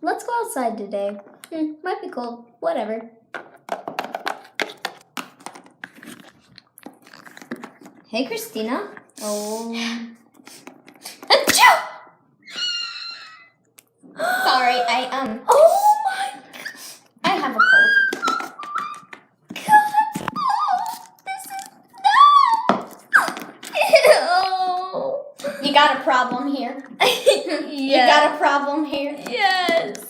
Let's go outside today. Might be cold. Whatever. Hey, Christina. Achoo! Sorry, Oh my I have a cold. God! Oh, this is You got a problem here. no. You got a problem here. Yes.